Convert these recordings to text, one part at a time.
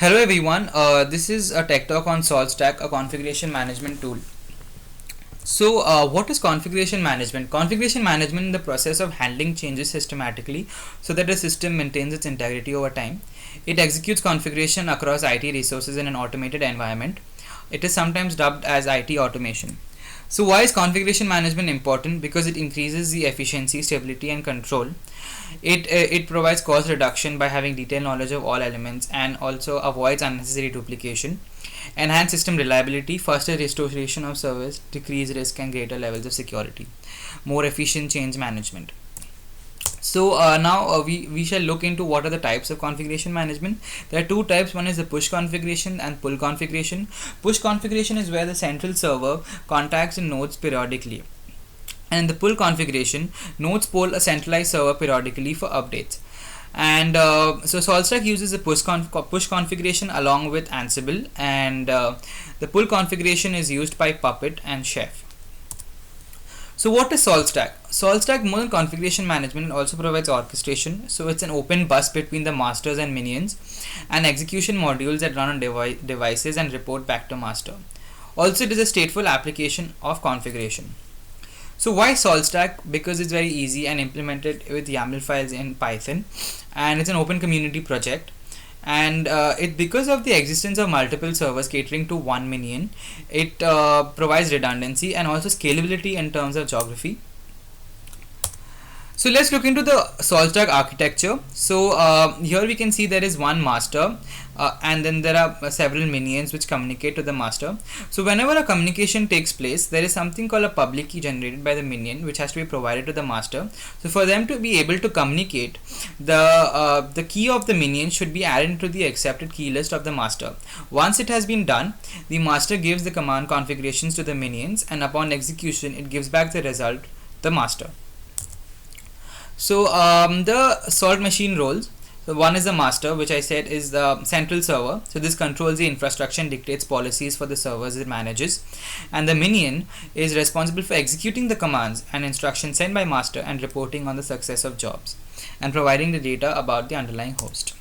Hello everyone, this is a tech talk on SaltStack, a configuration management tool. What is configuration management? Configuration management is the process of handling changes systematically so that the system maintains its integrity over time. It executes configuration across IT resources in an automated environment. It is sometimes dubbed as IT automation. So why is configuration management important? Because it increases the efficiency, stability and control. It provides cost reduction by having detailed knowledge of all elements and also avoids unnecessary duplication, enhance system reliability, faster restoration of service, decrease risk and greater levels of security, more efficient change management. Now we shall look into what are the types of configuration management. There are two types. One is the push configuration and pull configuration. Push configuration is where the central server contacts the nodes periodically, and in the pull configuration, nodes poll a centralized server periodically for updates. And so SaltStack uses the push configuration along with Ansible, and the pull configuration is used by Puppet and Chef. So what is SaltStack? SaltStack more than configuration management also provides orchestration. So it's an open bus between the masters and minions, and execution modules that run on devices and report back to master. Also, it is a stateful application of configuration. So why SaltStack? Because it's very easy and implemented with YAML files in Python, and it's an open community project. And it because of the existence of multiple servers catering to one minion, it provides redundancy and also scalability in terms of geography. So let's look into the SaltStack architecture. So here we can see there is one master, and then there are several minions which communicate to the master. So whenever a communication takes place, there is something called a public key generated by the minion, which has to be provided to the master. So for them to be able to communicate, the key of the minion should be added to the accepted key list of the master. Once it has been done, the master gives the command configurations to the minions, and upon execution, it gives back the result to the master. So the salt machine roles. So one is the master, which I said is the central server. So this controls the infrastructure and dictates policies for the servers it manages. And the minion is responsible for executing the commands and instructions sent by master and reporting on the success of jobs and providing the data about the underlying host.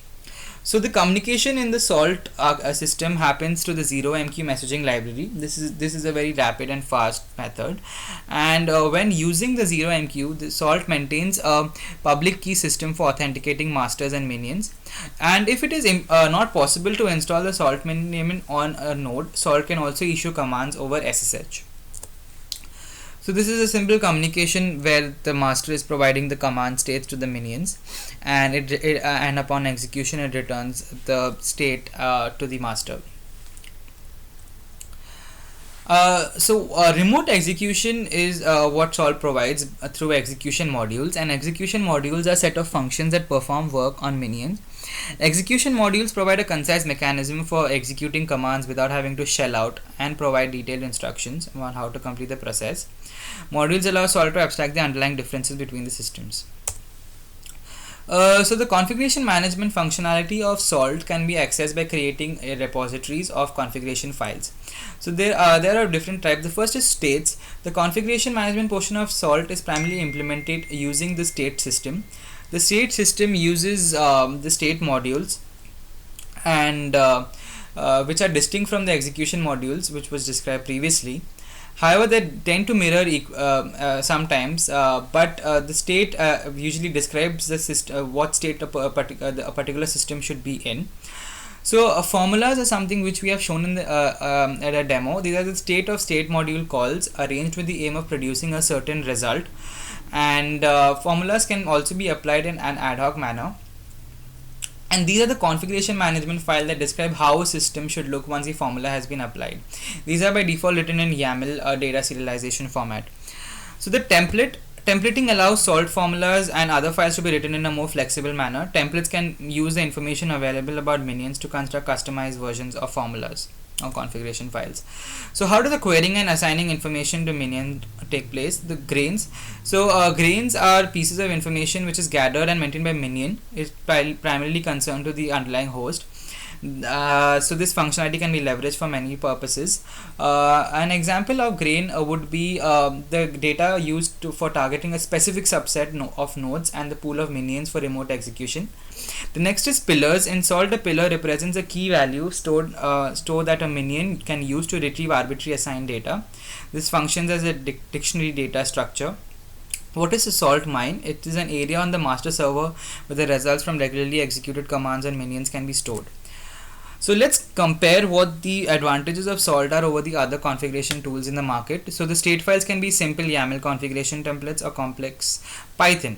So the communication in the Salt system happens to the 0MQ messaging library. This is a very rapid and fast method, and when using the 0MQ, the Salt maintains a public key system for authenticating masters and minions. And if it is not possible to install the Salt minion on a node, Salt can also issue commands over SSH. So this is a simple communication where the master is providing the command states to the minions, and and upon execution it returns the state to the master. Remote execution is what Salt provides through execution modules, and execution modules are a set of functions that perform work on minions. Execution modules provide a concise mechanism for executing commands without having to shell out, and provide detailed instructions on how to complete the process. Modules allow Salt to abstract the underlying differences between the systems. So the configuration management functionality of Salt can be accessed by creating repositories of configuration files. So there are different types. The first is states. The configuration management portion of Salt is primarily implemented using the state system. The state system uses the state modules, and which are distinct from the execution modules, which was described previously. However, they tend to mirror sometimes, but the state usually describes the system, what state a particular system should be in. So formulas are something which we have shown in the at a demo. These are the state of state module calls arranged with the aim of producing a certain result, and formulas can also be applied in an ad hoc manner. And these are the configuration management files that describe how a system should look once the formula has been applied. These are by default written in YAML data serialization format. So the templating allows Salt formulas and other files to be written in a more flexible manner. Templates can use the information available about minions to construct customized versions of formulas or configuration files. So how does the querying and assigning information to minion take place? The grains. So grains are pieces of information which is gathered and maintained by minion. It's primarily concerned to the underlying host. So this functionality can be leveraged for many purposes. An example of grain would be the data used for targeting a specific subset of nodes and the pool of minions for remote execution. The next is pillars. In Salt, a pillar represents a key value stored that a minion can use to retrieve arbitrary assigned data. This functions as a dictionary data structure. What is a salt mine? It is an area on the master server where the results from regularly executed commands and minions can be stored. So let's compare what the advantages of Salt are over the other configuration tools in the market. So the state files can be simple YAML configuration templates or complex Python.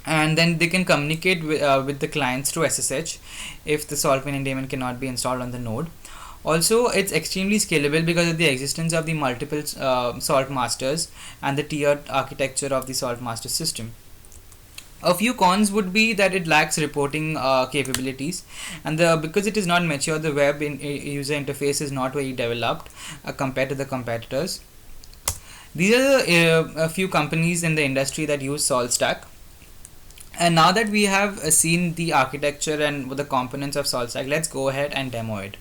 And then they can communicate with the clients through SSH if the Salt minion daemon cannot be installed on the node. Also, it's extremely scalable because of the existence of the multiple Salt masters and the tiered architecture of the Salt master system. A few cons would be that it lacks reporting capabilities, and because it is not mature, the web user interface is not very developed compared to the competitors. These are a few companies in the industry that use Salt Stack. And now that we have seen the architecture and the components of Salt Stack, let's go ahead and demo it.